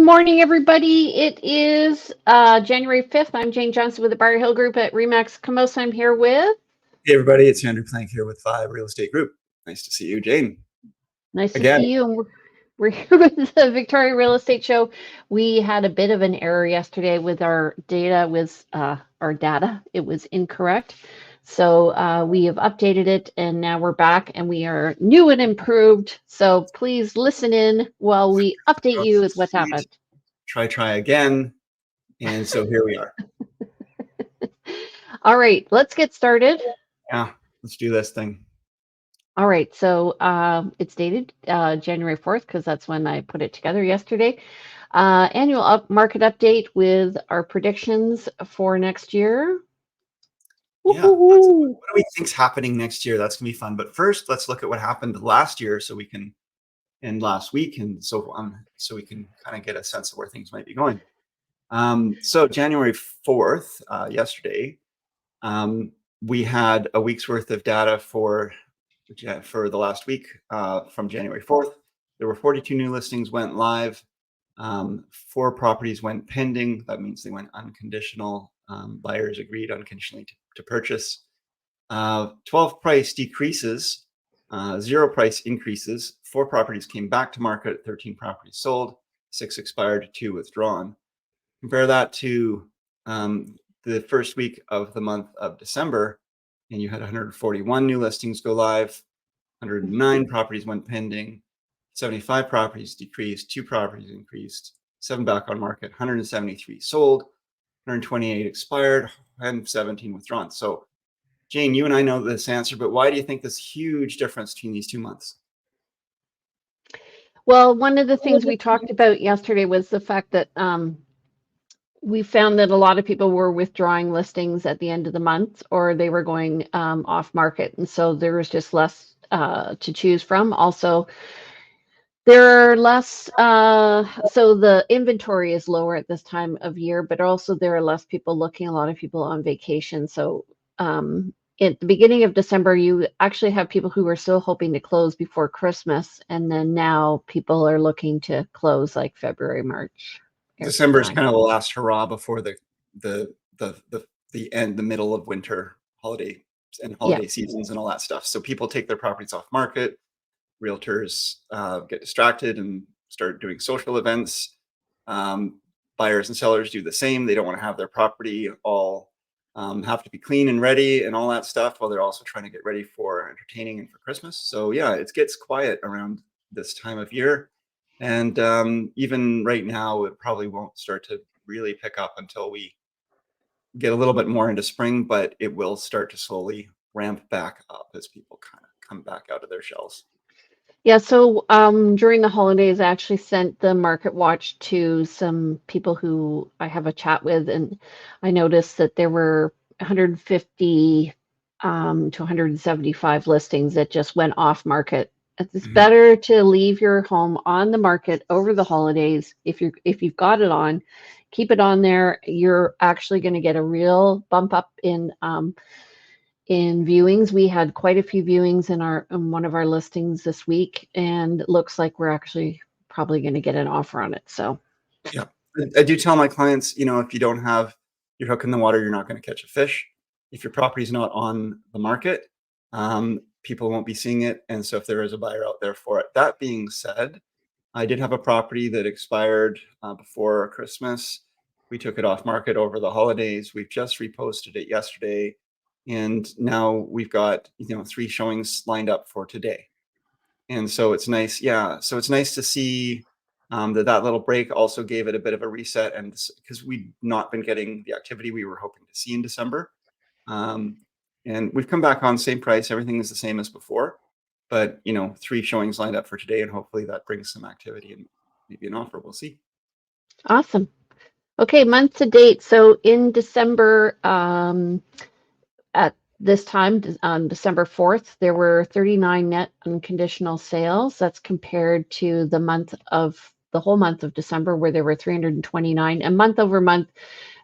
morning, everybody. It is January 5th. I'm Jane Johnston with the Bar Hill Group at Remax Comos. I'm here with... Hey, everybody. It's Andrew Plank here with 5 Real Estate Group. Nice to see you, Jane. Nice to Again. see you. And we're here with the Victoria Real Estate Show. We had a bit of an error yesterday with our data. It was incorrect. So we have updated it, and now we're back, and we are new and improved. So please listen in while we update you with what's happened. Try again. And so here we are. All right, let's get started. Yeah, let's do this thing. All right, so it's dated January 4th because that's when I put it together yesterday. Annual market update with our predictions for next year. Yeah, what do we think's happening next year? That's gonna be fun. But first, let's look at what happened last year, and last week, and so on, so we can kind of get a sense of where things might be going. So January 4th, yesterday, we had a week's worth of data for the last week from January 4th. There were 42 new listings went live. 4 properties went pending. That means they went unconditional. Buyers agreed unconditionally to purchase. 12 price decreases, 0 price increases. 4 properties came back to market, 13 properties sold, 6 expired, 2 withdrawn. Compare that to the first week of the month of December, and you had 141 new listings go live, 109 properties went pending, 75 properties decreased, 2 properties increased, 7 back on market, 173 sold, 128 expired, and 17 withdrawn. So, Jane, you and I know this answer, but why do you think this huge difference between these 2 months? Well, one of the things we talked about yesterday was the fact that we found that a lot of people were withdrawing listings at the end of the month, or they were going off market. And so there was just less to choose from. Also, there are less, so the inventory is lower at this time of year, but also there are less people looking, a lot of people on vacation. So at the beginning of December, you actually have people who were still hoping to close before Christmas. And then now people are looking to close like February, March. December is kind of the last hurrah before the end, the middle of winter holiday seasons and all that stuff. So people take their properties off market. Realtors get distracted and start doing social events. Buyers and sellers do the same. They don't want to have their property all have to be clean and ready and all that stuff, while they're also trying to get ready for entertaining and for Christmas. So yeah, it gets quiet around this time of year. And even right now, it probably won't start to really pick up until we get a little bit more into spring, but it will start to slowly ramp back up as people kind of come back out of their shells. Yeah, so during the holidays, I actually sent the market watch to some people who I have a chat with, and I noticed that there were 150 to 175 listings that just went off market. It's better to leave your home on the market over the holidays. If you've got it on, keep it on there. You're actually going to get a real bump up in viewings. We had quite a few viewings in one of our listings this week, and it looks like we're actually probably going to get an offer on it. So yeah, I do tell my clients, if you don't have your hook in the water, you're not going to catch a fish. If your property is not on the market, people won't be seeing it. And so if there is a buyer out there for it. That being said, I did have a property that expired before Christmas. We took it off market over the holidays. We've just reposted it yesterday. And now we've got 3 showings lined up for today. And so it's nice. Yeah. So it's nice to see that little break also gave it a bit of a reset, and because we'd not been getting the activity we were hoping to see in December. And we've come back on same price. Everything is the same as before, but 3 showings lined up for today, and hopefully that brings some activity and maybe an offer. We'll see. Awesome. Okay, month to date. So in December, at this time, on December 4th, there were 39 net unconditional sales. That's compared to the whole month of December, where there were 329. And month over month,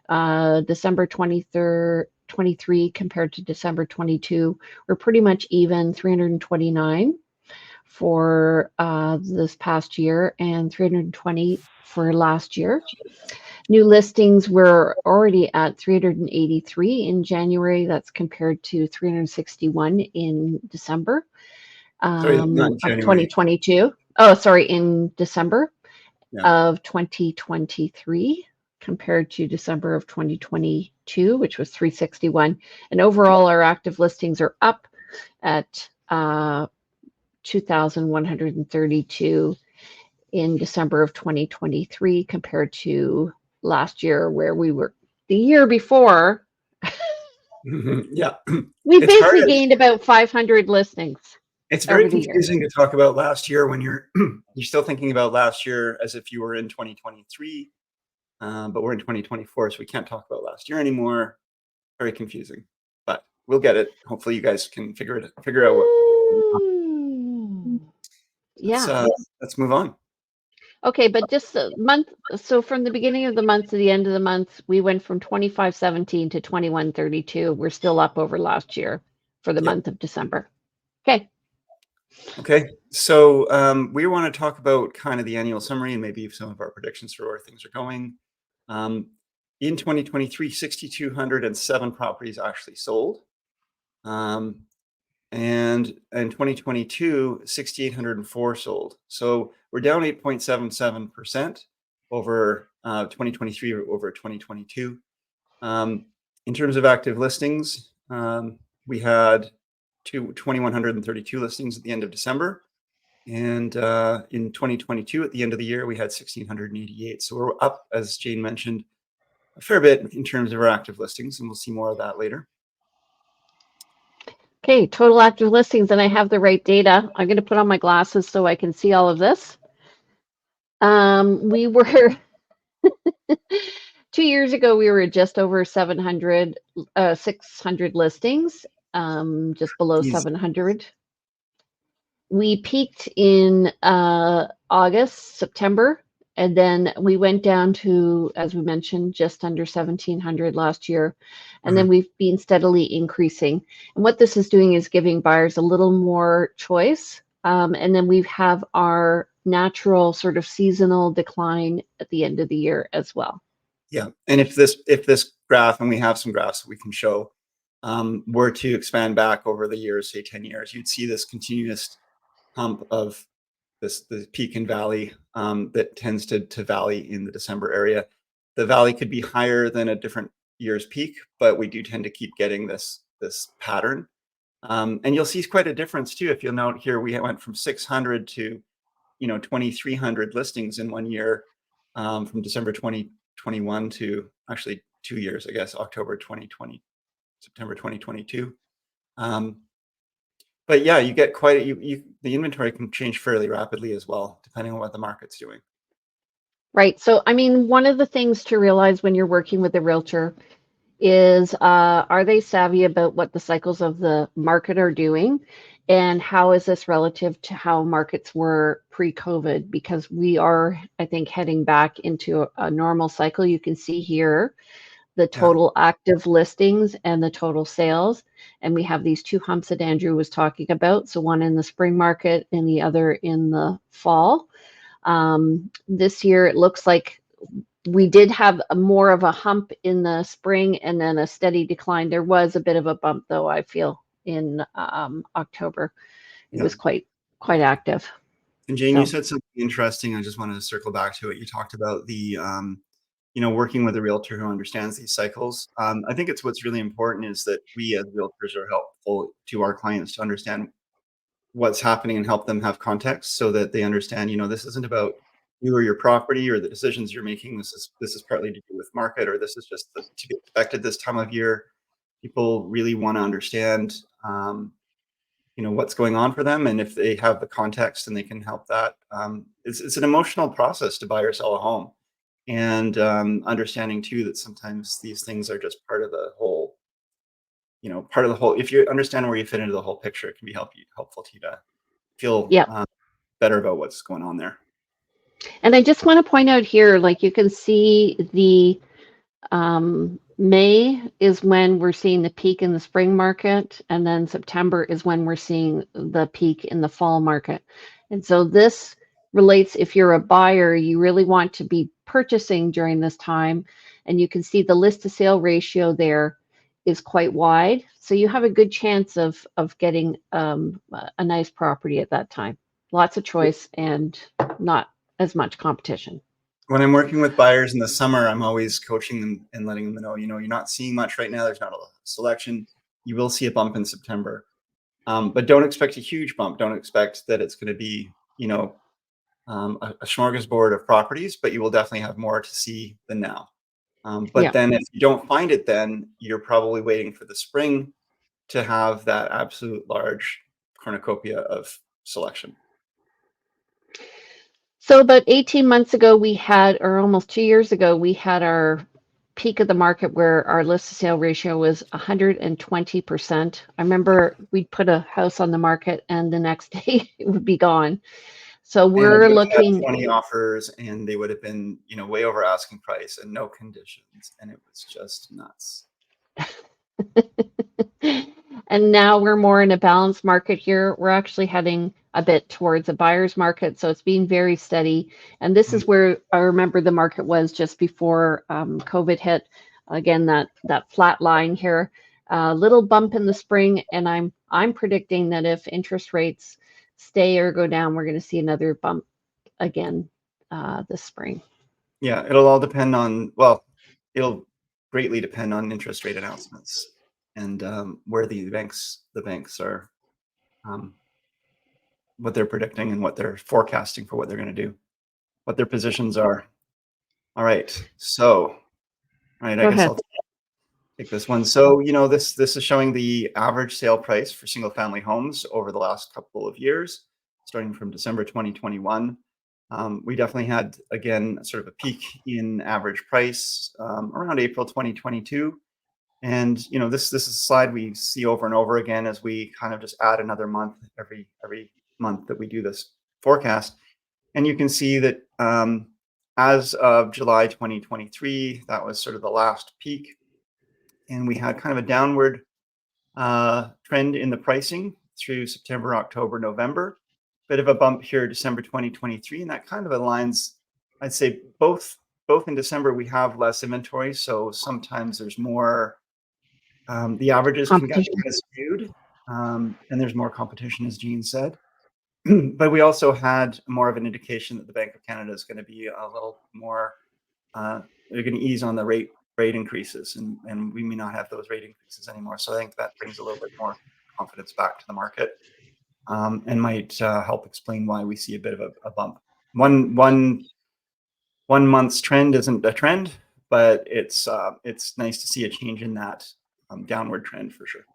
December 23 compared to December 22, we're pretty much even, 329. for this past year and 320 for last year. New listings were already at 383 in January. That's compared to 361 in December Sorry, not of January. 2022. Oh, sorry, in December Yeah. of 2023 compared to December of 2022, which was 361. And overall, our active listings are up at 2,132 in December of 2023 compared to last year, where we were the year before. Yeah. We It's hard. basically gained about 500 listings. It's very over the year. confusing to talk about last year when you're still thinking about last year as if you were in 2023, but we're in 2024, so we can't talk about last year anymore. Very confusing, but we'll get it. Hopefully, you guys can figure out what. Yeah. Let's move on. Okay, but just a month. So from the beginning of the month to the end of the month, we went from 2517 to 2132. We're still up over last year for the month of December. Okay. Okay, so we want to talk about kind of the annual summary and maybe some of our predictions for where things are going. In 2023, 6,207 properties actually sold. And in 2022, 6,804 sold. So we're down 8.77% over 2023 over 2022. In terms of active listings, we had 2,132 listings at the end of December. And in 2022, at the end of the year, we had 1,688. So we're up, as Jane mentioned, a fair bit in terms of our active listings, and we'll see more of that later. Okay, total active listings, and I have the right data. I'm going to put on my glasses so I can see all of this. We were 2 years ago, we were just over 600 listings, just below 700. We peaked in August, September, and then we went down to, as we mentioned, just under 1,700 last year. And then we've been steadily increasing. And what this is doing is giving buyers a little more choice. And then we have our natural sort of seasonal decline at the end of the year as well. Yeah, and if this graph, and we have some graphs that we can show, were to expand back over the years, say 10 years, you'd see this continuous hump of the peak and valley that tends to valley in the December area. The valley could be higher than a different year's peak, but we do tend to keep getting this pattern. And you'll see quite a difference too. If you'll note here, we went from 600 to 2,300 listings in 1 year, from December 2021 to actually 2 years, I guess, October 2020, September 2022. But yeah, you get quite the inventory can change fairly rapidly as well, depending on what the market's doing. Right. So, I mean, one of the things to realize when you're working with a realtor is, are they savvy about what the cycles of the market are doing? And how is this relative to how markets were pre-COVID? Because we are, I think, heading back into a normal cycle. You can see here the total active listings and the total sales. And we have these two humps that Andrew was talking about. So one in the spring market and the other in the fall. This year, it looks like we did have more of a hump in the spring and then a steady decline. There was a bit of a bump, though, I feel, in October. It was quite active. And Jane, you said something interesting. I just wanted to circle back to it. You talked about the working with a realtor who understands these cycles. I think what's really important is that we as realtors are helpful to our clients to understand what's happening and help them have context so that they understand, this isn't about you or your property or the decisions you're making. This is partly to do with market, or this is just to be expected this time of year. People really want to understand, what's going on for them, and if they have the context and they can help that. It's an emotional process to buy or sell a home. And understanding too that sometimes these things are just part of the whole, if you understand where you fit into the whole picture, it can be helpful to you to feel better about what's going on there. And I just want to point out here, like you can see the May is when we're seeing the peak in the spring market, and then September is when we're seeing the peak in the fall market. And so this relates, if you're a buyer, you really want to be purchasing during this time. And you can see the list to sale ratio there is quite wide. So you have a good chance of getting a nice property at that time. Lots of choice and not as much competition. When I'm working with buyers in the summer, I'm always coaching them and letting them know, you're not seeing much right now. There's not a lot of selection. You will see a bump in September, but don't expect a huge bump. Don't expect that it's going to be, a smorgasbord of properties, but you will definitely have more to see than now. But then if you don't find it, then you're probably waiting for the spring to have that absolute large cornucopia of selection. So about 18 months ago, or almost 2 years ago, we had our peak of the market where our list to sale ratio was 120%. I remember we'd put a house on the market and the next day it would be gone. So we're looking 20 offers, and they would have been, way over asking price and no conditions, and it was just nuts. And now we're more in a balanced market here. We're actually heading a bit towards a buyer's market, so it's been very steady. And this is where I remember the market was just before COVID hit. Again, that flat line here, a little bump in the spring, and I'm predicting that if interest rates stay or go down, we're going to see another bump again this spring. Yeah, it'll all depend on, it'll greatly depend on interest rate announcements and where the banks are, what they're predicting and what they're forecasting for what they're going to do, what their positions are. All right, I guess I'll take this one. So, this is showing the average sale price for single family homes over the last couple of years, starting from December 2021. We definitely had, again, sort of a peak in average price around April 2022. And, this is a slide we see over and over again as we kind of just add another month every month that we do this forecast. And you can see that as of July 2023, that was sort of the last peak. And we had kind of a downward trend in the pricing through September, October, November. Bit of a bump here, December 2023, and that kind of aligns. I'd say both in December we have less inventory, so sometimes there's more. The averages can get kind of skewed, and there's more competition, as Jean said. But we also had more of an indication that the Bank of Canada is going to be a little more. They're going to ease on the rate increases, and we may not have those rate increases anymore. So I think that brings a little bit more confidence back to the market. And might help explain why we see a bit of a bump. One month's trend isn't a trend, but it's nice to see a change in that downward trend for sure.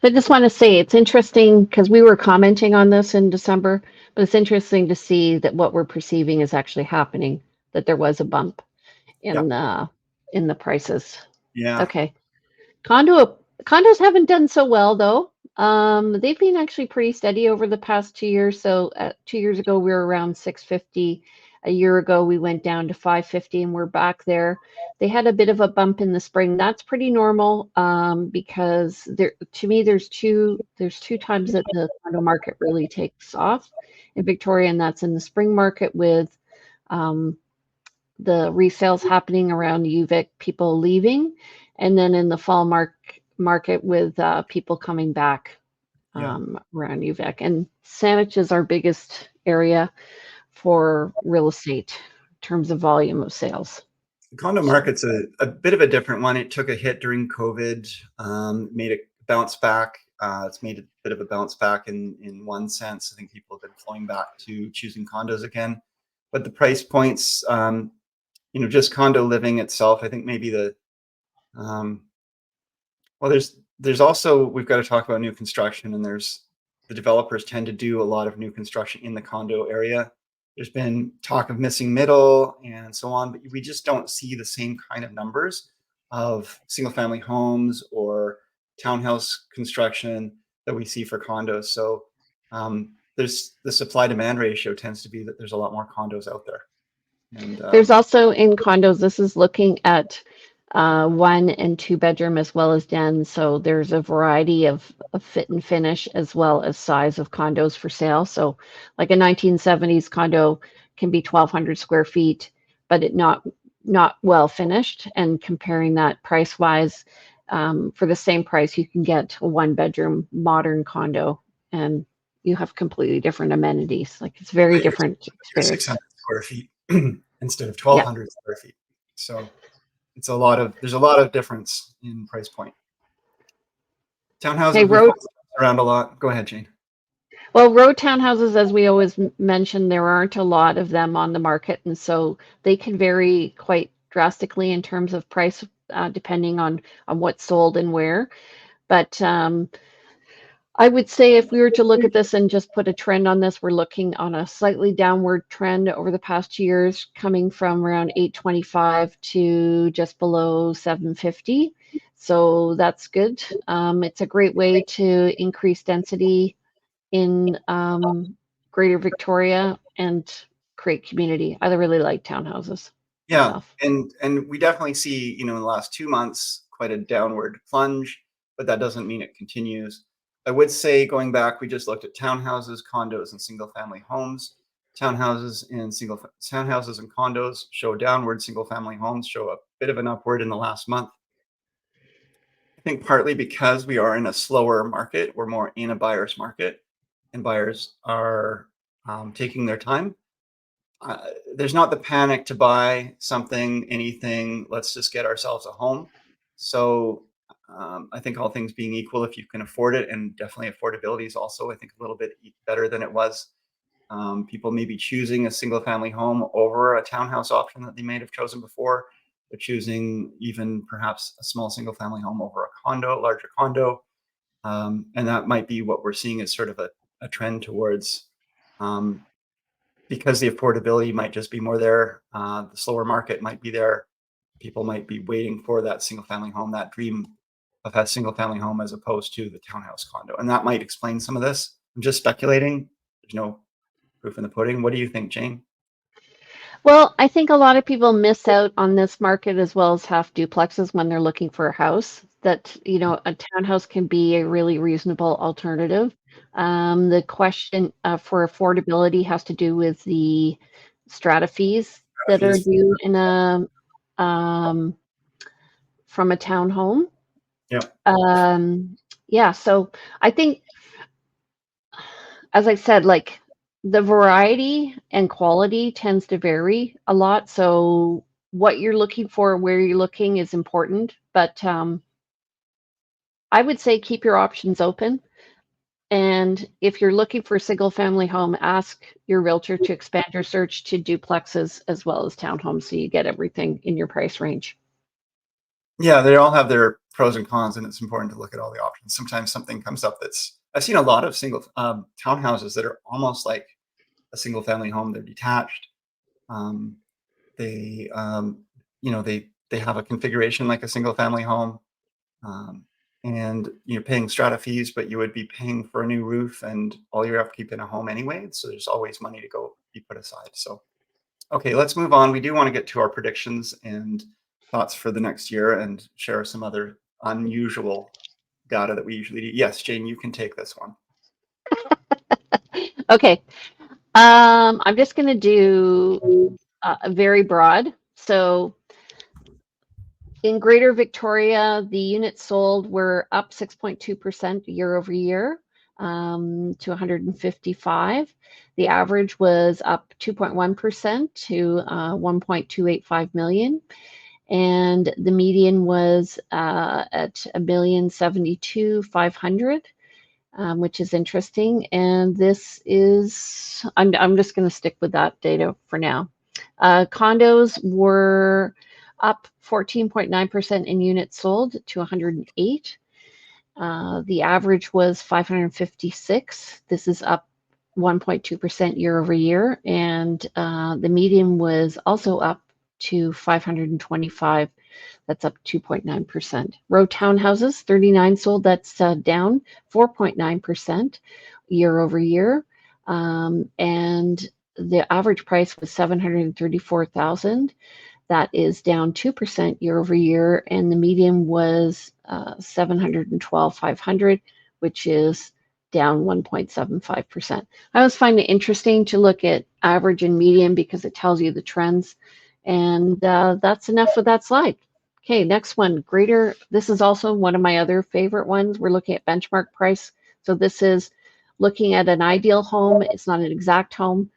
I just want to say it's interesting because we were commenting on this in December, but it's interesting to see that what we're perceiving is actually happening, that there was a bump in the prices. Yeah. Okay. Condos haven't done so well though. They've been actually pretty steady over the past 2 years. So 2 years ago, we were around 650. A year ago, we went down to 550 and we're back there. They had a bit of a bump in the spring. That's pretty normal because to me, there's two times that the condo market really takes off in Victoria, and that's in the spring market with the resales happening around UVic, people leaving, and then in the fall market with people coming back around UVic. And Saanich is our biggest area for real estate in terms of volume of sales. The condo market's a bit of a different one. It took a hit during COVID, made it bounce back. It's made a bit of a bounce back in one sense. I think people have been flowing back to choosing condos again. But the price points, just condo living itself, I think maybe there's also, we've got to talk about new construction, and the developers tend to do a lot of new construction in the condo area. There's been talk of missing middle and so on, but we just don't see the same kind of numbers of single family homes or townhouse construction that we see for condos. So there's the supply demand ratio tends to be that there's a lot more condos out there. And there's also in condos, this is looking at 1 and 2 bedroom as well as den. So there's a variety of fit and finish as well as size of condos for sale. So like a 1970s condo can be 1,200 square feet, but it not well finished. And comparing that price wise, for the same price, you can get a 1 bedroom modern condo, and you have completely different amenities. Like it's very different experience. 600 square feet instead of Yeah. 1,200 square feet. So there's a lot of difference in price point. Townhouses, Okay, we follow around a lot. Go ahead, Jane. well, road townhouses, as we always mention, there aren't a lot of them on the market, and so they can vary quite drastically in terms of price, depending on what's sold and where. But I would say if we were to look at this and just put a trend on this, we're looking on a slightly downward trend over the past years, coming from around 825 to just below 750. So that's good. It's a great way to increase density in Greater Victoria and create community. I really like townhouses. Yeah, Myself. and we definitely see, in the last 2 months, quite a downward plunge, but that doesn't mean it continues. I would say, going back, we just looked at townhouses, condos, and single-family homes. Townhouses and condos show downward. Single-family homes show a bit of an upward in the last month. I think partly because we are in a slower market, we're more in a buyer's market, and buyers are taking their time. There's not the panic to buy something, anything. Let's just get ourselves a home. So I think all things being equal, if you can afford it, and definitely affordability is also, I think, a little bit better than it was. People may be choosing a single family home over a townhouse option that they may have chosen before. They're choosing even perhaps a small single family home over a condo, larger condo. And that might be what we're seeing as sort of a trend towards, because the affordability might just be more there. The slower market might be there. People might be waiting for that single family home, that dream of that single family home, as opposed to the townhouse condo. And that might explain some of this. I'm just speculating. There's no proof in the pudding. What do you think, Jane? Well, I think a lot of people miss out on this market as well as half duplexes when they're looking for a house. That, a townhouse can be a really reasonable alternative. The question for affordability has to do with the strata fees that are due in a from a townhome. Yeah. Yeah, so I think, as I said, like the variety and quality tends to vary a lot. So what you're looking for, where you're looking is important. But I would say keep your options open. And if you're looking for a single family home, ask your realtor to expand your search to duplexes as well as townhomes so you get everything in your price range. Yeah, they all have their pros and cons, and it's important to look at all the options. Sometimes something comes up I've seen a lot of single townhouses that are almost like a single family home. They're detached. Um, they, they have a configuration like a single family home. And you're paying strata fees, but you would be paying for a new roof and all your upkeep in a home anyway. So there's always money to go be put aside. So, okay, let's move on. We do want to get to our predictions and thoughts for the next year and share some other unusual data that we usually do. Yes, Jane, you can take this one. Okay. I'm just going to do very broad. So in Greater Victoria, the units sold were up 6.2% year over year to 155. The average was up 2.1% to 1.285 million. And the median was at 1,072,500, which is interesting. And this is, I'm just going to stick with that data for now. Condos were up 14.9% in units sold to 108. The average was 556. This is up 1.2% year over year. And the median was also up to 525. That's up 2.9%. Row townhouses, 39 sold. That's down 4.9% year over year. And the average price was 734,000. That is down 2% year over year, and the median was 712,500, which is down 1.75%. I always find it interesting to look at average and median because it tells you the trends. And that's enough with that slide. Okay, next one, greater. This is also one of my other favorite ones. We're looking at benchmark price. So this is looking at an ideal home. It's not an exact home,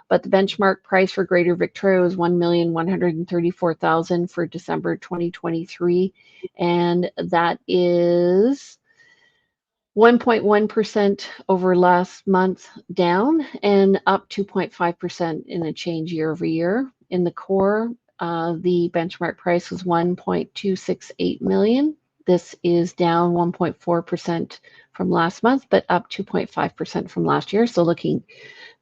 but the benchmark price for Greater Victoria was 1,134,000 for December 2023, and that is 1.1% over last month down and up 2.5% in a change year over year. In the core, the benchmark price was 1.268 million. This is down 1.4% from last month, but up 2.5% from last year. So looking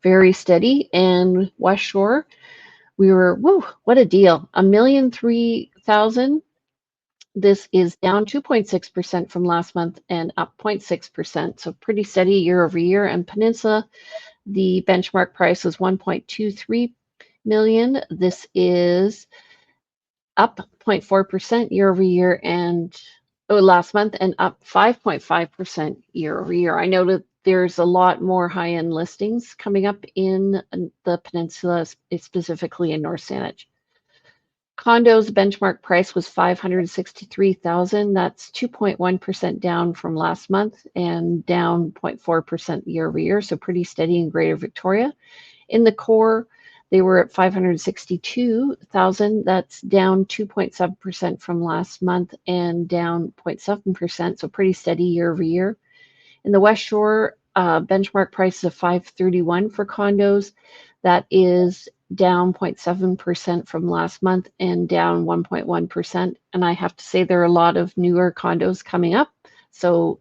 very steady. And West Shore, we were, whoa, what a deal. 1,003,000. This is down 2.6% from last month and up 0.6%. So pretty steady year over year. And Peninsula, the benchmark price is 1.23 million. This is up 0.4% year over year and last month and up 5.5% year over year. I know that there's a lot more high-end listings coming up in the peninsula, specifically in North Saanich. Condos benchmark price was 563,000. That's 2.1% down from last month and down 0.4% year over year. So pretty steady in Greater Victoria. In the core, they were at 562,000. That's down 2.7% from last month and down 0.7%. So pretty steady year over year. In the West Shore, benchmark price of 531 for condos. That is down 0.7% from last month and down 1.1%. And I have to say there are a lot of newer condos coming up. So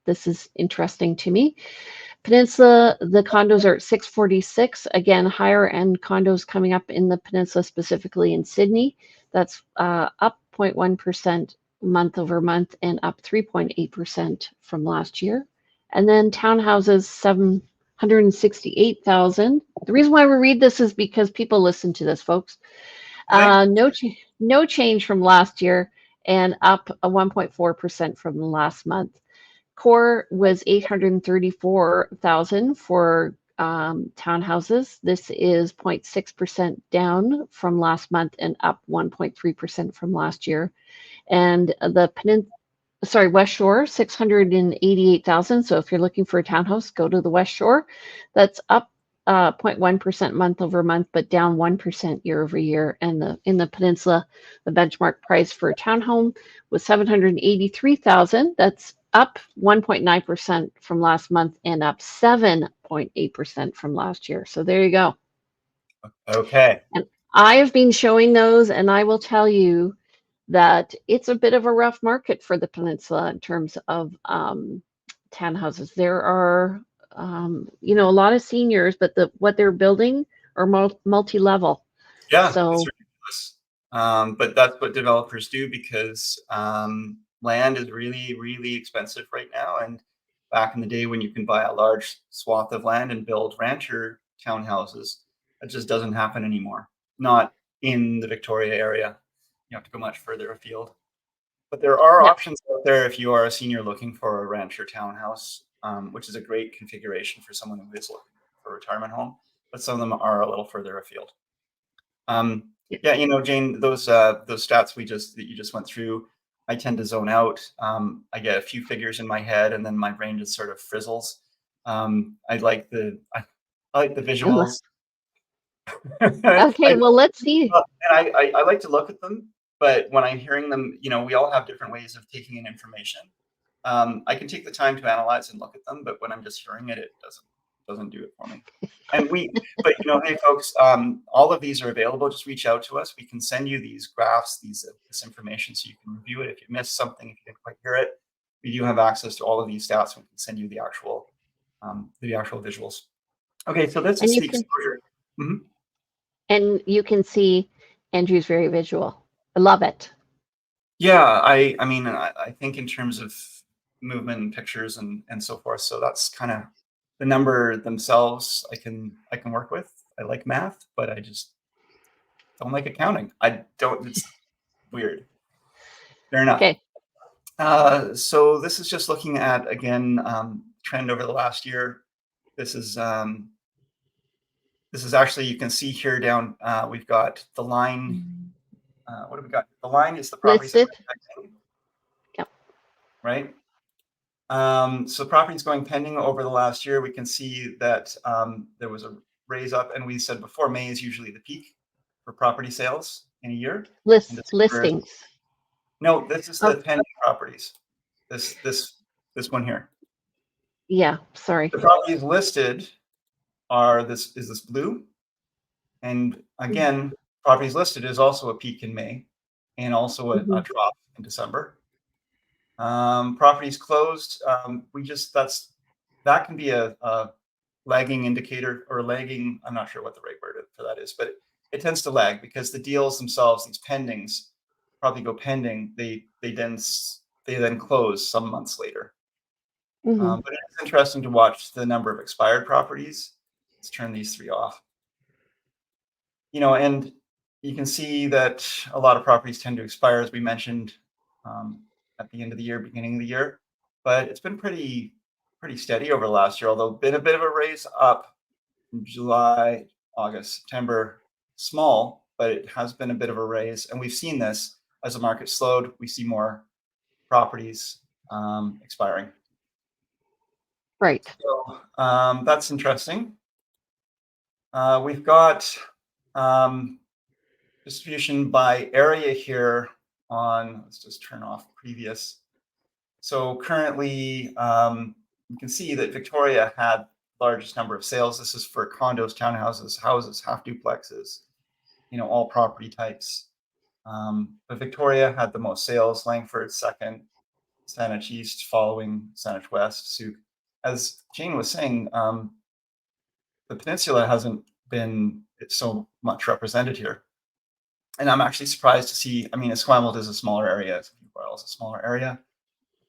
this is interesting to me. Peninsula, the condos are at 646. Again, higher end condos coming up in the peninsula, specifically in Sydney. That's up 0.1% month over month and up 3.8% from last year. And then townhouses, 768,000. The reason why we read this is because people listen to this, folks. No change from last year and up 1.4% from the last month. Core was 834,000 for townhouses. This is 0.6% down from last month and up 1.3% from last year. And the West Shore, 688,000. So if you're looking for a townhouse, go to the West Shore. That's up 0.1% month over month, but down 1% year over year. And in the peninsula, the benchmark price for a townhome was 783,000. That's up 1.9% from last month and up 7.8% from last year. So there you go. Okay. And I have been showing those, and I will tell you that it's a bit of a rough market for the peninsula in terms of townhouses. There are, a lot of seniors, but what they're building are multi-level. Yeah, so it's ridiculous. But that's what developers do because land is really, really expensive right now. And back in the day when you can buy a large swath of land and build rancher townhouses, that just doesn't happen anymore. Not in the Victoria area. You have to go much further afield. But there are options out there if you are a senior looking for a rancher townhouse, which is a great configuration for someone who is looking for a retirement home. But some of them are a little further afield. Yeah, Jane, those stats that you just went through, I tend to zone out. I get a few figures in my head, and then my brain just sort of frizzles. I like the visuals. Okay, well, let's see. And I like to look at them, but when I'm hearing them, we all have different ways of taking in information. I can take the time to analyze and look at them, but when I'm just hearing it, it doesn't do it for me. But hey folks, all of these are available. Just reach out to us. We can send you these graphs, this information, so you can review it. If you missed something, if you didn't quite hear it, we do have access to all of these stats. We can send you the actual visuals. Okay, so this is the exposure. Mm-hmm. And you can see Andrew's very visual. I love it. Yeah, I mean, I think in terms of movement and pictures and so forth. So that's kind of the number themselves I can work with. I like math, but don't like accounting. I don't. It's weird. Fair enough. Okay. So this is just looking at, again, trend over the last year. This is actually, you can see here down, we've got the line. What have we got? The line is the properties Listed. pending, Yep. right? So properties going pending over the last year, we can see that there was a raise up, and we said before, May is usually the peak for property sales in a year. Listings. No, this is the pending properties. This one here. Yeah, sorry. The properties listed are this blue, and again, properties listed is also a peak in May, and also a drop in December. Properties closed, that can be a lagging indicator, or lagging. I'm not sure what the right word for that is, but it tends to lag because the deals themselves, these pendings, probably go pending. They then close some months later. But it's interesting to watch the number of expired properties. Let's turn these three off. And you can see that a lot of properties tend to expire, as we mentioned, at the end of the year, beginning of the year. But it's been pretty steady over the last year, although been a bit of a raise up in July, August, September. Small, but it has been a bit of a raise. And we've seen this as the market slowed. We see more properties expiring. Right. So that's interesting. We've got distribution by area here on, let's just turn off previous. So currently, you can see that Victoria had the largest number of sales. This is for condos, townhouses, houses, half duplexes, all property types. But Victoria had the most sales, Langford second, Saanich East following Saanich West. So as Jane was saying, the peninsula hasn't been so much represented here. And I'm actually surprised to see, Esquimalt is a smaller area, Royal is a smaller area.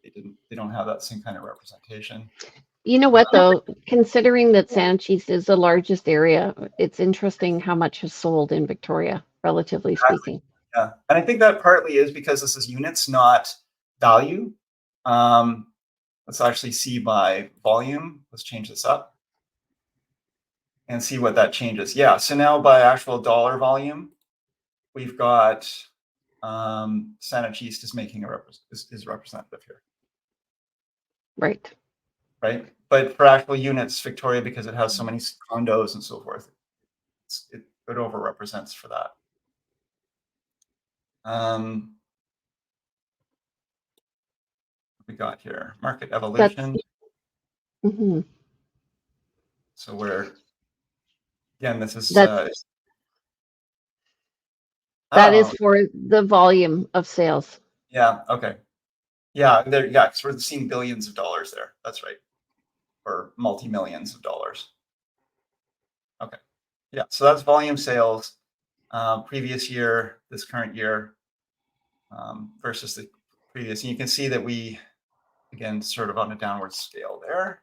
They don't have that same kind of representation. You know what, though, considering that Saanich East is the largest area, it's interesting how much has sold in Victoria, relatively speaking. Yeah, and I think that partly is because this is units, not value. Let's actually see by volume. Let's change this up and see what that changes. Yeah, so now by actual dollar volume, we've got Saanich East is making is representative here. Right. But for actual units, Victoria, because it has so many condos and so forth, it overrepresents for that. What we got here, market evolution. So again, this is that is for the volume of sales. Yeah. Okay. Yeah. Because we're seeing billions of dollars there. That's right. Or multi-millions of dollars. Okay. Yeah. So that's volume sales, previous year, this current year, versus the previous. And you can see that we, again, sort of on a downward scale there.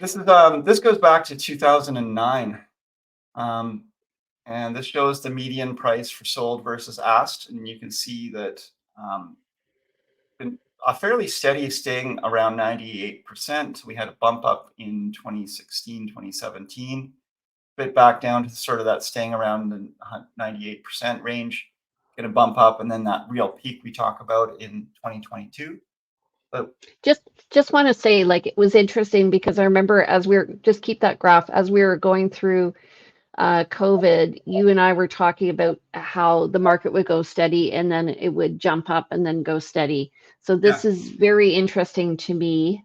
This goes back to 2009. And this shows the median price for sold versus asked. And you can see that been a fairly steady, staying around 98%. We had a bump up in 2016, 2017, bit back down to sort of that staying around the 98% range, get a bump up, and then that real peak we talk about in 2022. But just want to say, like, it was interesting because I remember just keep that graph, as we were going through COVID, you and I were talking about how the market would go steady and then it would jump up and then go steady. So this is very interesting to me.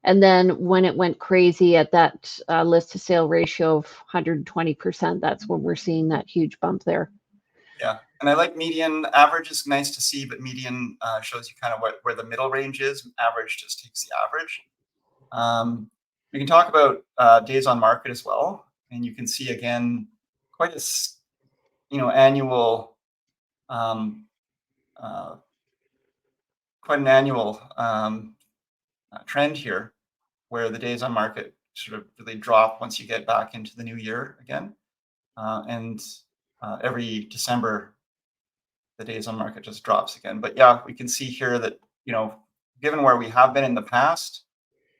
And then when it went crazy at that list to sale ratio of 120%, that's when we're seeing that huge bump there. Yeah, and I like median. Average is nice to see, but median shows you kind of where the middle range is. Average just takes the average. We can talk about days on market as well, and you can see again quite a annual, quite an annual trend here, where the days on market sort of really drop once you get back into the new year again. And every December, the days on market just drops again. But yeah, we can see here that, given where we have been in the past,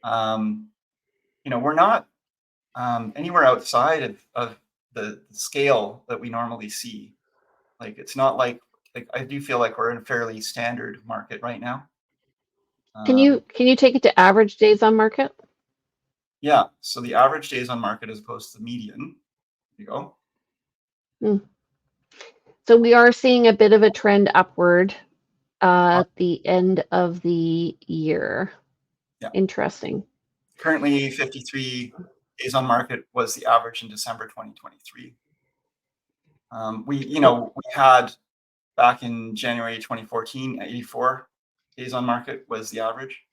we're not anywhere outside of the scale that we normally see. Like, it's not like I do feel like we're in a fairly standard market right now. Can you take it to average days on market? Yeah. So the average days on market as opposed to the median. There you go. So we are seeing a bit of a trend upward at the end of the year. Yeah. Interesting. Currently, 53 days on market was the average in December 2023. We had back in January 2014, 84 days on market was the average.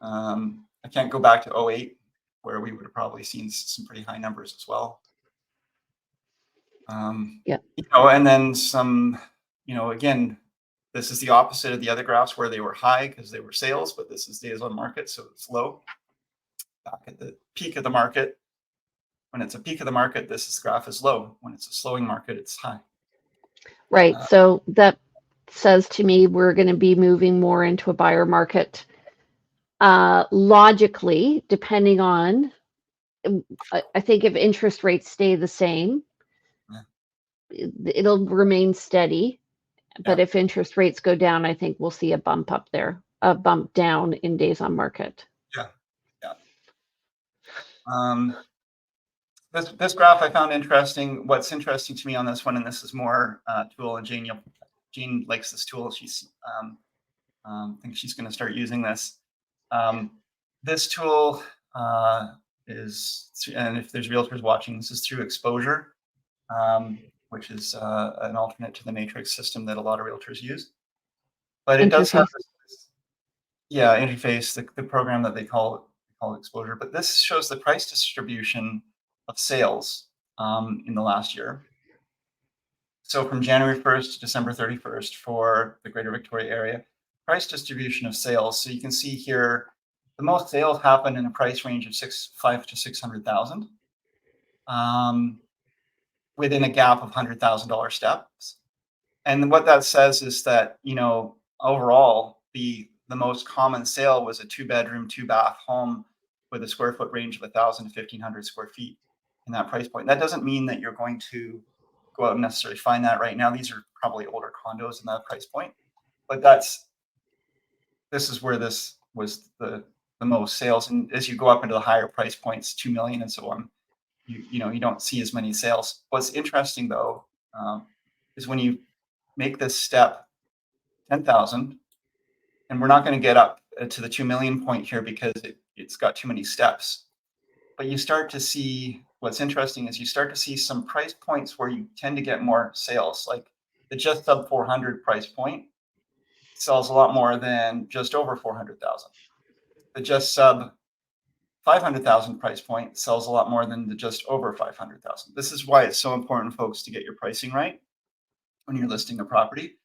I can't go back to 08, where we would have probably seen some pretty high numbers as well. And then some, again, this is the opposite of the other graphs where they were high because they were sales, but this is days on market, so it's low. Back at the peak of the market, when it's a peak of the market, this graph is low. When it's a slowing market, it's high. Right. So that says to me we're going to be moving more into a buyer market. Logically, depending on, I think if interest rates stay the same, it'll remain steady. But if interest rates go down, I think we'll see a bump down in days on market. Yeah. This graph I found interesting. What's interesting to me on this one, and this is more tool, and Jean likes this tool. She's I think she's going to start using this. This tool is, and if there's realtors watching, this is through Exposure, which is an alternate to the matrix system that a lot of realtors use. But it does have this, interface, the program that they call Exposure. But this shows the price distribution of sales in the last year. So from January 1st to December 31st for the Greater Victoria area, price distribution of sales. So you can see here, the most sales happen in a price range of $500,000 to $600,000, within a gap of $100,000 steps. And what that says is that, overall, the most common sale was a 2-bedroom, 2-bath home with a square foot range of 1,000 to 1,500 square feet in that price point. That doesn't mean that you're going to go out and necessarily find that right now. These are probably older condos in that price point, but this is where this was the most sales. And as you go up into the higher price points, 2 million and so on, you don't see as many sales. What's interesting though, is when you make this step 10,000, and we're not going to get up to the 2 million point here because it's got too many steps. But you start to see, what's interesting is you start to see some price points where you tend to get more sales, like the just sub 400 price point sells a lot more than just over 400,000. The just sub 500,000 price point sells a lot more than the just over 500,000. This is why it's so important, folks, to get your pricing right when you're listing a property.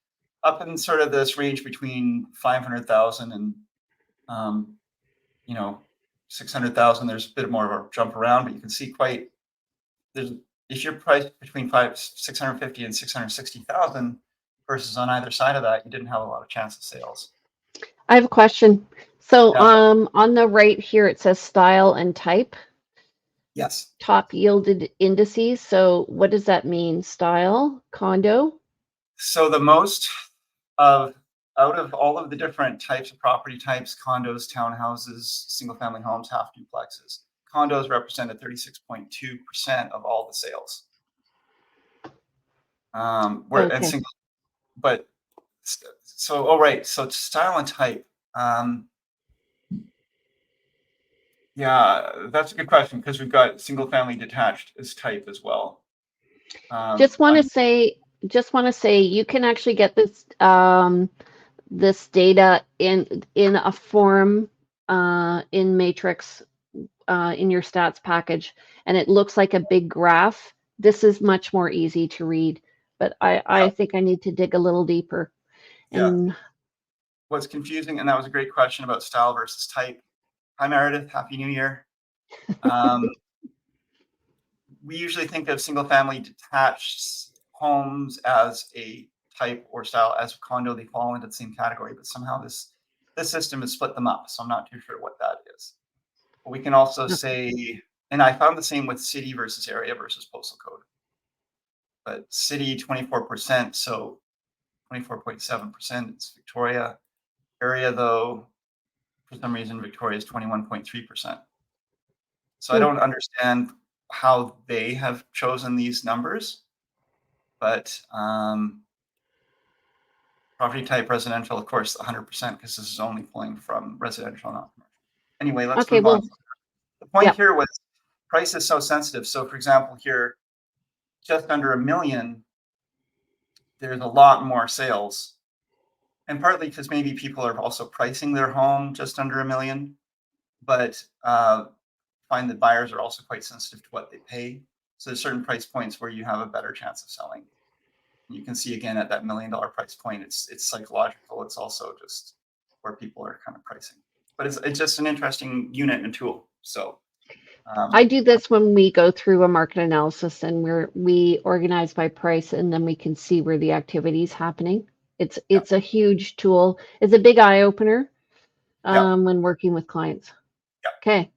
Up in sort of this range between 500,000 and 600,000, there's a bit more of a jump around, but you can see if you're priced between 650 and 660,000 versus on either side of that, you didn't have a lot of chance of sales. I have a question. So on the right here, it says style and type. Yes. Top yielded indices. So what does that mean? Style, condo? So the most out of all of the different types of property types, condos, townhouses, single family homes, half duplexes, condos represented 36.2% of all the sales. So style and type. Yeah, that's a good question because we've got single family detached as type as well. Just want to say you can actually get this this data in a form in Matrix in your stats package, and it looks like a big graph. This is much more easy to read, but I think I need to dig a little deeper. And what's confusing, and that was a great question about style versus type. Hi Meredith, Happy New Year. We usually think of single-family detached homes as a type or style. As a condo, they fall into the same category, but somehow this system has split them up. So I'm not too sure what that is. But we can also say, and I found the same with city versus area versus postal code. But city 24%, so 24.7% it's Victoria. Area though, for some reason, Victoria is 21.3%. So I don't understand how they have chosen these numbers, but property type residential, of course, 100%, because this is only pulling from residential, not commercial. Anyway, let's move on. The point here was price is so sensitive. So for example, here, just under $1 million, there's a lot more sales. And partly because maybe people are also pricing their home just under $1 million, but find that buyers are also quite sensitive to what they pay. So there's certain price points where you have a better chance of selling. You can see again at that $1 million price point, it's psychological. It's also just where people are kind of pricing. But it's just an interesting unit and tool. So I do this when we go through a market analysis and we organize by price, and then we can see where the activity is happening. It's a huge tool. It's a big eye opener when working with clients. Okay.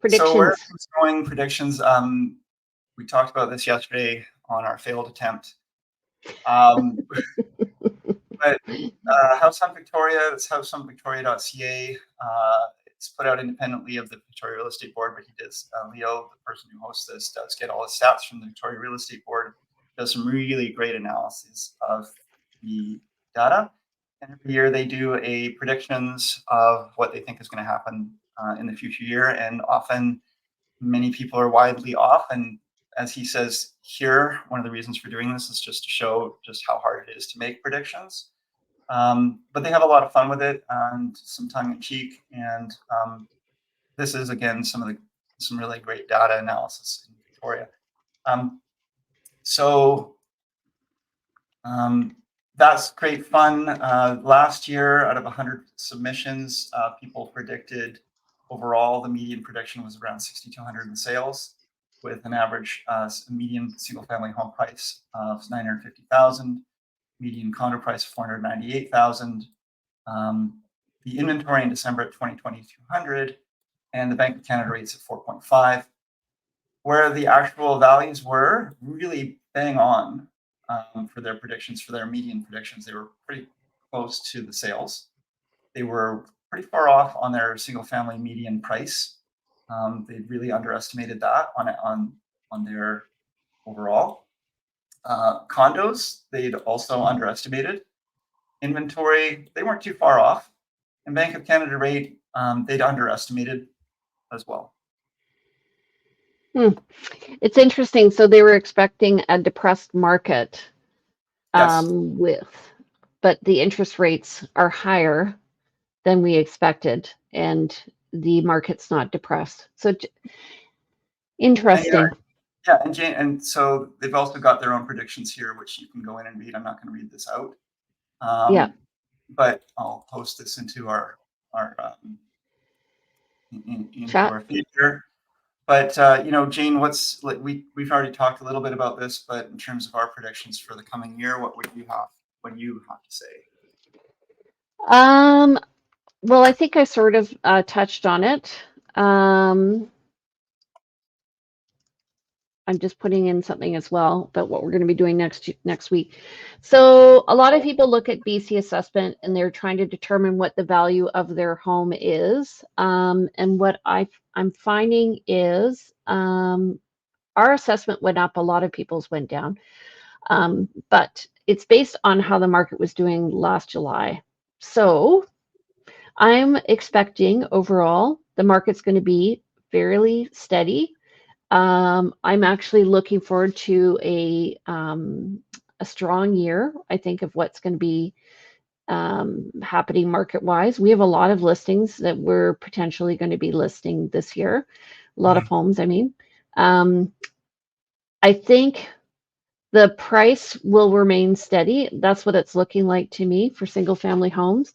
Predictions. So where it's going, predictions. We talked about this yesterday on our failed attempt. But House on Victoria, it's houseonvictoria.ca. It's put out independently of the Victoria Real Estate Board, but he does, Leo, the person who hosts this, does get all his stats from the Victoria Real Estate Board, does some really great analysis of the data. And every year they do a predictions of what they think is going to happen in the future year. And often many people are widely off. And as he says here, one of the reasons for doing this is just to show just how hard it is to make predictions. But they have a lot of fun with it and some tongue in cheek. And this is, again, some really great data analysis in Victoria. That's great fun. Last year, out of 100 submissions, people predicted overall the median prediction was around 6,200 in sales, with an average median single-family home price of $950,000, median condo price of $498,000. The inventory in December at 2,200, and the Bank of Canada rates at 4.5, where the actual values were really bang on. For their predictions, for their median predictions, they were pretty close to the sales. They were pretty far off on their single-family median price. They really underestimated that on their overall. Condos, they'd also underestimated. Inventory, they weren't too far off. And Bank of Canada rate, they'd underestimated as well. It's interesting. So they were expecting a depressed market but the interest rates are higher than we expected, and the market's not depressed. So interesting. And so they've also got their own predictions here, which you can go in and read. I'm not going to read this out. But I'll post this into our feature. But Jane, we've already talked a little bit about this, but in terms of our predictions for the coming year, what do you have to say? Well, I think I sort of touched on it. I'm just putting in something as well about what we're going to be doing next week. So a lot of people look at BC assessment and they're trying to determine what the value of their home is. And what I'm finding is our assessment went up, a lot of people's went down. But it's based on how the market was doing last July. So I'm expecting overall the market's going to be fairly steady. I'm actually looking forward to a strong year, I think, of what's going to be happening market-wise. We have a lot of listings that we're potentially going to be listing this year. A lot of homes, I mean. I think the price will remain steady. That's what it's looking like to me for single-family homes.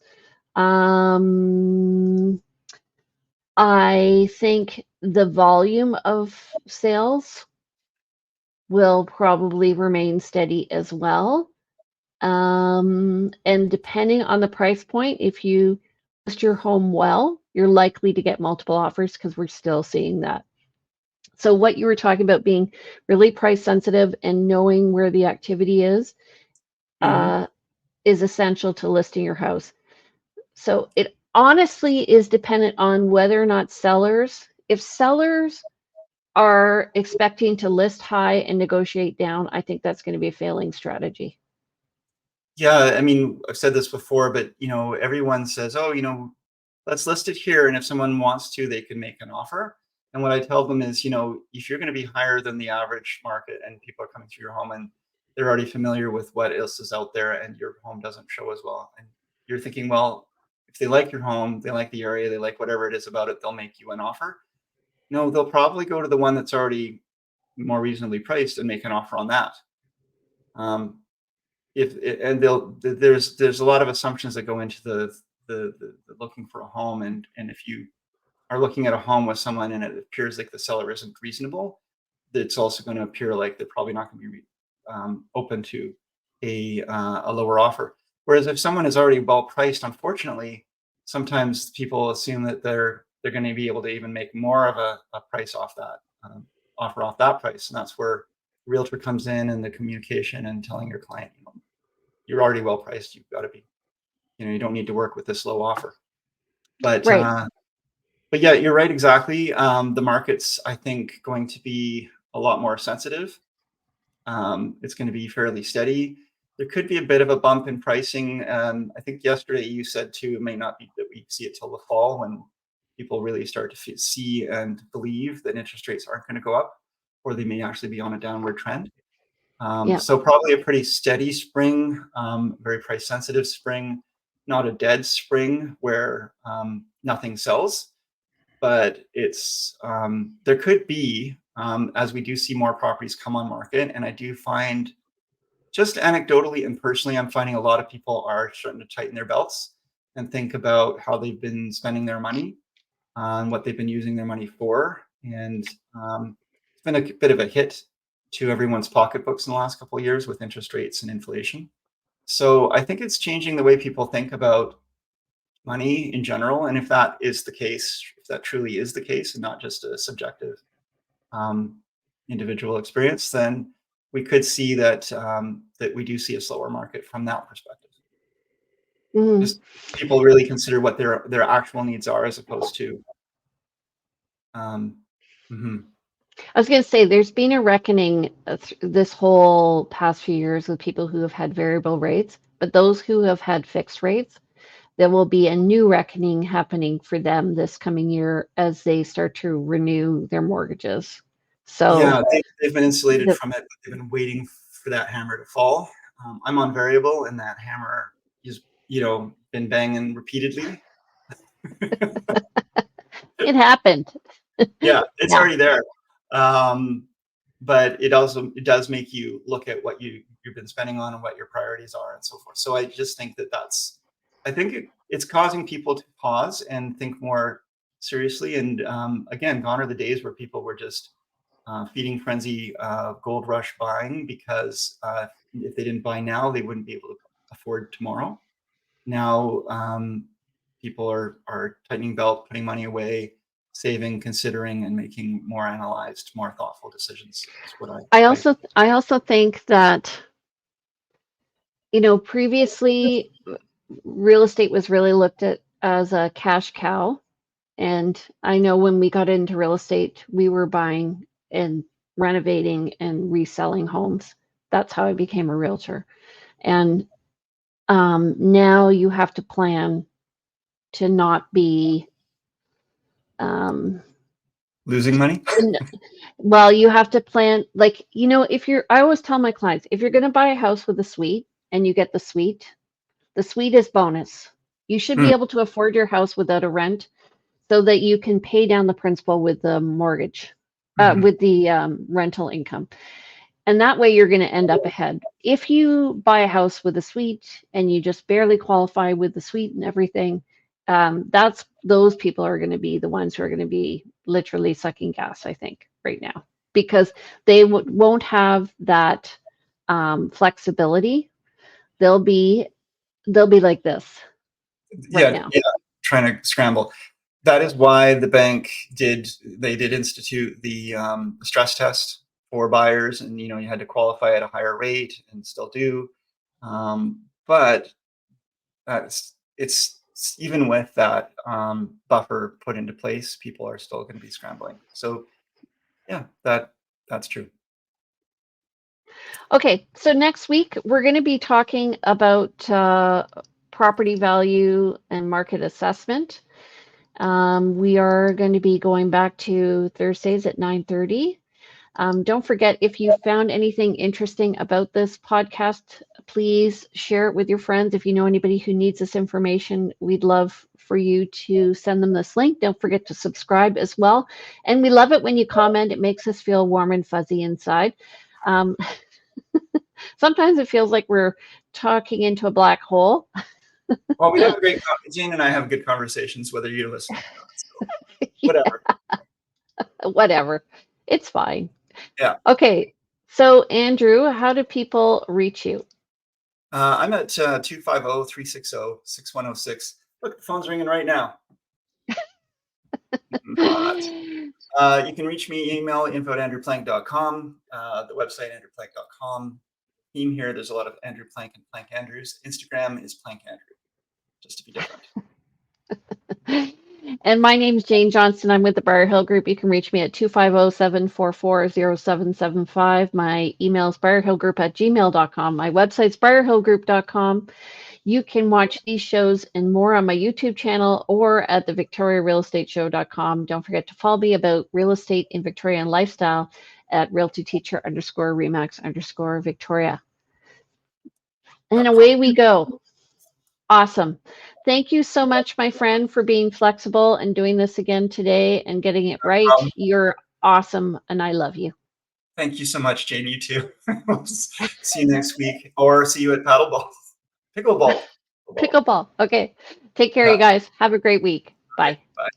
I think the volume of sales will probably remain steady as well. And depending on the price point, if you list your home well, you're likely to get multiple offers because we're still seeing that. So what you were talking about being really price sensitive and knowing where the activity Mm-hmm. is essential to listing your house. So it honestly is dependent on whether or not if sellers are expecting to list high and negotiate down, I think that's going to be a failing strategy. Yeah, I mean, I've said this before, but everyone says, "Oh, let's list it here," and if someone wants to, they can make an offer. And what I tell them is, if you're going to be higher than the average market, and people are coming through your home and they're already familiar with what else is out there, and your home doesn't show as well, and you're thinking, well, if they like your home, they like the area, they like whatever it is about it, they'll make you an offer. No, they'll probably go to the one that's already more reasonably priced and make an offer on that. Um, if and they'll there's a lot of assumptions that go into the looking for a home, and if you are looking at a home with someone and it appears like the seller isn't reasonable, it's also going to appear like they're probably not going to be open to a lower offer. Whereas if someone is already well priced, unfortunately, sometimes people assume that they're going to be able to even make more of a price off that offer off that price, and that's where the realtor comes in and the communication and telling your client, you're already well priced. You've got to be, you don't need to work with this low offer. But Right. yeah, you're right. Exactly. The market's, I think, going to be a lot more sensitive. It's going to be fairly steady. There could be a bit of a bump in pricing. I think yesterday you said too, it may not be that we see it till the fall when people really start to see and believe that interest rates aren't going to go up, or they may actually be on a downward trend. Yeah. So probably a pretty steady spring, very price sensitive spring, not a dead spring where nothing sells, but it's there could be, as we do see more properties come on market, and I do find, just anecdotally and personally, I'm finding a lot of people are starting to tighten their belts and think about how they've been spending their money, on what they've been using their money for, and it's been a bit of a hit to everyone's pocketbooks in the last couple of years with interest rates and inflation. So I think it's changing the way people think about money in general. And if that is the case, if that truly is the case and not just a subjective um, individual experience, then we could see that we do see a slower market from that perspective. Mhm. Just people really consider what their actual needs are as opposed to um, mhm. I was going to say there's been a reckoning this whole past few years with people who have had variable rates, but those who have had fixed rates, there will be a new reckoning happening for them this coming year as they start to renew their mortgages. So, Yeah, they've been insulated the, from it, but they've been waiting for that hammer to fall. I'm on variable, and that hammer is, been banging repeatedly. it happened. Yeah, it's Yeah. already there. Um, but it does make you look at what you've been spending on and what your priorities are and so forth. So I just think I think it's causing people to pause and think more seriously. And again, gone are the days where people were just feeding frenzy gold rush buying because if they didn't buy now, they wouldn't be able to afford tomorrow. Now people are tightening belt, putting money away, saving, considering, and making more analyzed, more thoughtful decisions. Is what I also think that, previously real estate was really looked at as a cash cow. And I know when we got into real estate, we were buying and renovating and reselling homes. That's how I became a realtor. And now you have to plan to not be, um, losing money. well, you have to plan, like, I always tell my clients, if you're going to buy a house with a suite and you get the suite is bonus. You should be Hmm. able to afford your house without a rent so that you can pay down the principal with the mortgage, Mhm. with the rental income. And that way you're going to end up ahead. If you buy a house with a suite and you just barely qualify with the suite and everything, those people are going to be the ones who are going to be literally sucking gas, I think, right now, because they won't have that flexibility. They'll be like this right now. Yeah, trying to scramble. That is why the bank did institute the stress test for buyers, and you had to qualify at a higher rate and still do. But it's even with that buffer put into place, people are still going to be scrambling. So yeah, that's true. Okay, so next week we're going to be talking about property value and market assessment. We are going to be going back to Thursdays at 9:30. Don't forget, if you found anything interesting about this podcast, please share it with your friends. If you know anybody who needs this information, we'd love for you to send them this link. Don't forget to subscribe as well. And we love it when you comment. It makes us feel warm and fuzzy inside. Sometimes it feels like we're talking into a black hole. Well, we have a great, Jane and I have good conversations, whether you listen or not. So whatever. Whatever. It's fine. Yeah. Okay. So, Andrew, how do people reach you? I'm at 250-360-6106. Look, the phone's ringing right now. You can reach me, email info@andrewplank.com, the website andrewplank.com. Theme here, there's a lot of Andrew Plank and Plank Andrews. Instagram is Plank Andrew, just to be different. And my name's Jane Johnston. I'm with the Briar Hill Group. You can reach me at 250-744-0775. My email is briarhillgroup@gmail.com. My website's briarhillgroup.com. You can watch these shows and more on my YouTube channel or at the victoriarealestateshow.com. Don't forget to follow me about real estate in Victoria and lifestyle at realtyteacher_remax_Victoria. And away we go. Awesome. Thank you so much, my friend, for being flexible and doing this again today and getting it right. You're awesome, and I love you. Thank you so much, Jane. You too. See you next week, or see you at paddleball. Pickleball. Pickleball. Okay. Take care, you guys. Have a great week. Bye. Bye.